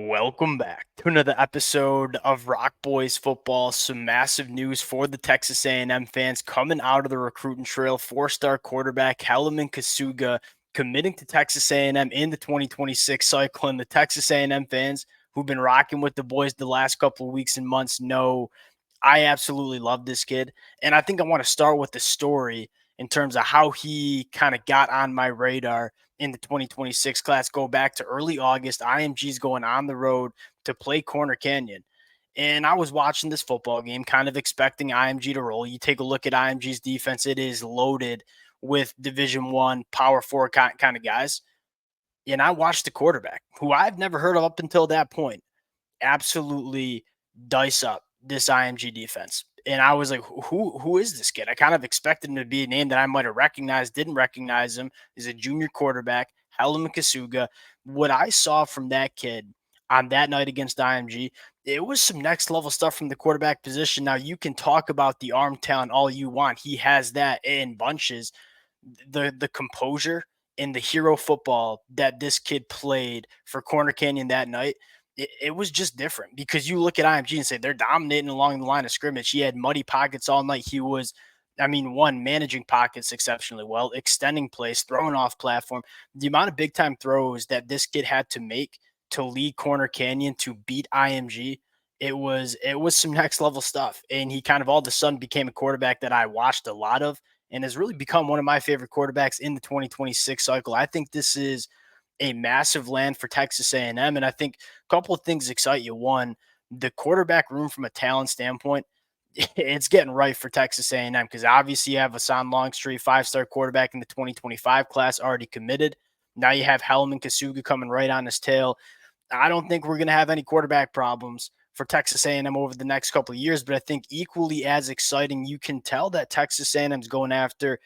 Welcome back to another episode of Rock Boys Football. Some massive news for the Texas A&M fans coming out of the recruiting trail. Four-star quarterback Helaman Casuga committing to Texas A&M in the 2026 cycle. And the Texas A&M fans who've been rocking with the boys the last couple of weeks and months know I absolutely love this kid. And I think I want to start with the story in terms of how he kind of got on my radar in the 2026 class. Go back to early August. IMG's going on the road to play Corner Canyon. And I was watching this football game, kind of expecting IMG to roll. You take a look at IMG's defense, it is loaded with Division One, Power Four kind of guys. And I watched the quarterback, who I've never heard of up until that point, absolutely dice up this IMG defense. And I was like, who is this kid? I kind of expected him to be a name that I might have recognized, didn't recognize him. He's a junior quarterback, Helaman Casuga. What I saw from that kid on that night against IMG, it was some next level stuff from the quarterback position. Now, you can talk about the arm talent all you want. He has that in bunches. The composure and the hero football that this kid played for Corner Canyon that night, it was just different because you look at IMG and say they're dominating along the line of scrimmage. He had muddy pockets all night. He was, one, managing pockets exceptionally well, extending plays, throwing off platform. The amount of big time throws that this kid had to make to lead Corner Canyon to beat IMG, it was some next level stuff. And he kind of all of a sudden became a quarterback that I watched a lot of and has really become one of my favorite quarterbacks in the 2026 cycle. I think this is a massive land for Texas A&M, and I think a couple of things excite you. One, the quarterback room from a talent standpoint, it's getting right for Texas A&M because obviously you have Hassan Longstreet, five-star quarterback in the 2025 class, already committed. Now you have Helaman Casuga coming right on his tail. I don't think we're going to have any quarterback problems for Texas A&M over the next couple of years, but I think equally as exciting, you can tell that Texas A&M is going after,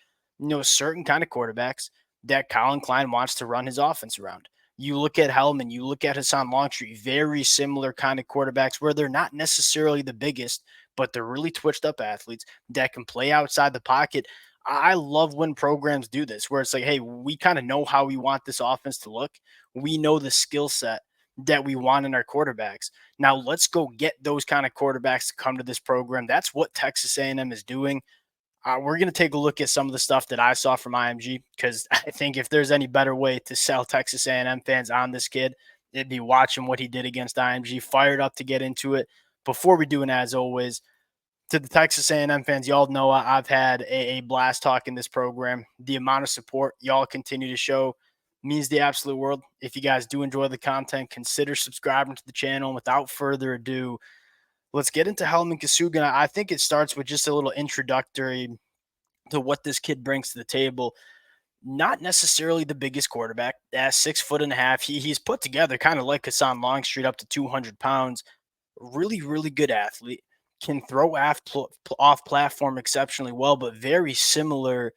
certain kind of quarterbacks that Colin Klein wants to run his offense around. You look at Hellman, you look at Hassan Longstreet, very similar kind of quarterbacks where they're not necessarily the biggest, but they're really twitched up athletes that can play outside the pocket. I love when programs do this, where it's like, hey, we kind of know how we want this offense to look. We know the skill set that we want in our quarterbacks. Now let's go get those kind of quarterbacks to come to this program. That's what Texas A&M is doing. We're going to take a look at some of the stuff that I saw from IMG because I think if there's any better way to sell Texas A&M fans on this kid, it'd be watching what he did against IMG. Fired up to get into it. Before we do, and as always, to the Texas A&M fans, y'all know I've had a blast talking this program. The amount of support y'all continue to show means the absolute world. If you guys do enjoy the content, consider subscribing to the channel. And without further ado, let's get into Helaman Casuga. I think it starts with just a little introductory to what this kid brings to the table. Not necessarily the biggest quarterback at 6'1.5". He's put together kind of like Hassan Longstreet, up to 200 pounds. Really, really good athlete. Can throw off platform exceptionally well, but very similar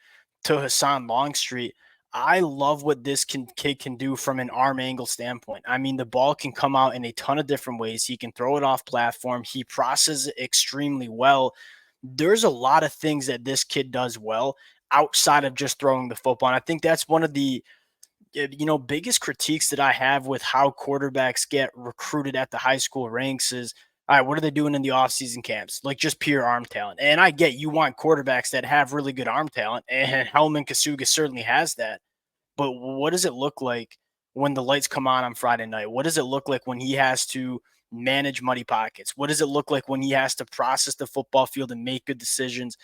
to Hassan Longstreet. I love what this kid can do from an arm angle standpoint. The ball can come out in a ton of different ways. He can throw it off platform. He processes it extremely well. There's a lot of things that this kid does well outside of just throwing the football. And I think that's one of the biggest critiques that I have with how quarterbacks get recruited at the high school ranks is, all right, what are they doing in the offseason camps? Like just pure arm talent. And I get you want quarterbacks that have really good arm talent, and Helaman Casuga certainly has that. But what does it look like when the lights come on Friday night? What does it look like when he has to manage muddy pockets? What does it look like when he has to process the football field and make good decisions?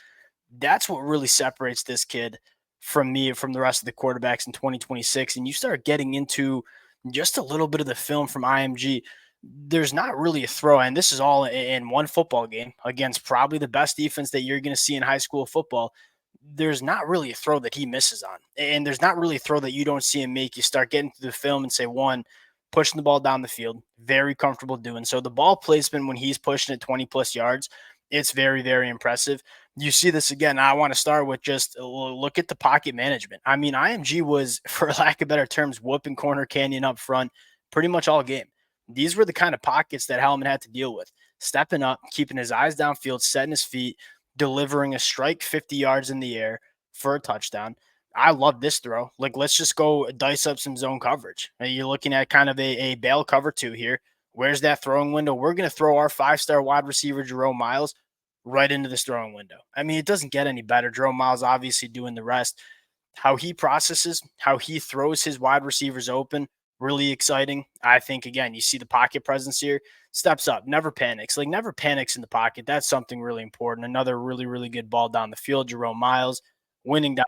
That's what really separates this kid from the rest of the quarterbacks in 2026. And you start getting into just a little bit of the film from IMG. There's not really a throw, and this is all in one football game against probably the best defense that you're going to see in high school football. There's not really a throw that he misses on, and there's not really a throw that you don't see him make. You start getting to the film and say, one, pushing the ball down the field, very comfortable doing so. The ball placement when he's pushing it 20 plus yards, it's very, very impressive. You see this again. I want to start with just look at the pocket management. IMG was, for lack of better terms, whooping Corner Canyon up front pretty much all game. These were the kind of pockets that Helaman had to deal with. Stepping up, keeping his eyes downfield, setting his feet, delivering a strike 50 yards in the air for a touchdown. I love this throw. Like, let's just go dice up some zone coverage. You're looking at kind of a bail cover two here Where's that throwing window? We're going to throw our 5-star wide receiver, Jerome Miles, right into this throwing window. I mean, it doesn't get any better. Jerome Miles obviously doing the rest. How he processes, how he throws his wide receivers open, really exciting. I think, again, you see the pocket presence here, steps up, never panics. Like, never panics in the pocket. That's something really important. Another really, really good ball down the field. Jerome Miles winning down.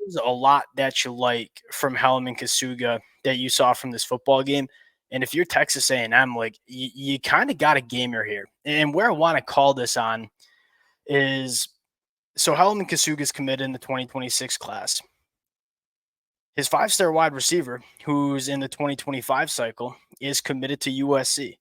There's a lot that you like from Helaman Casuga that you saw from this football game. And if you're Texas A&M, like you kind of got a gamer here. And where I want to call this on is so Helaman Casuga is committed in the 2026 class. His 5-star wide receiver, who's in the 2025 cycle, is committed to USC.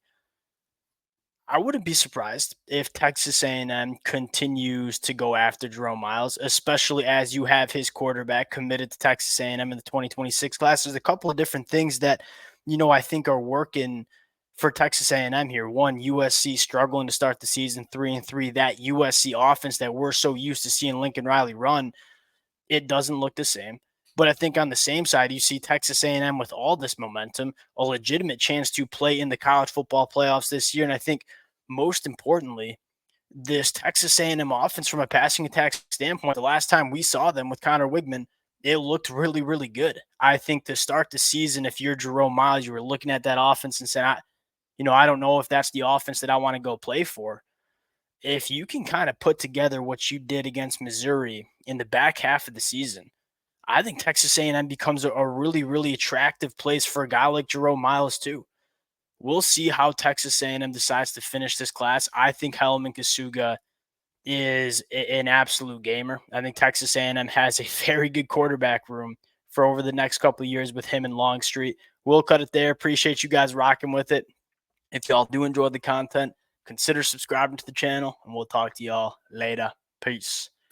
I wouldn't be surprised if Texas A&M continues to go after Jerome Miles, especially as you have his quarterback committed to Texas A&M in the 2026 class. There's a couple of different things that I think are working for Texas A&M here. One, USC struggling to start the season 3-3. That USC offense that we're so used to seeing Lincoln Riley run, it doesn't look the same. But I think on the same side, you see Texas A&M with all this momentum, a legitimate chance to play in the college football playoffs this year. And I think most importantly, this Texas A&M offense from a passing attack standpoint, the last time we saw them with Connor Wigman, it looked really, really good. I think to start the season, if you're Jerome Miles, you were looking at that offense and saying, I don't know if that's the offense that I want to go play for. If you can kind of put together what you did against Missouri in the back half of the season, I think Texas A&M becomes a really, really attractive place for a guy like Jerome Miles too. We'll see how Texas A&M decides to finish this class. I think Helaman Casuga is an absolute gamer. I think Texas A&M has a very good quarterback room for over the next couple of years with him and Longstreet. We'll cut it there. Appreciate you guys rocking with it. If y'all do enjoy the content, consider subscribing to the channel, and we'll talk to y'all later. Peace.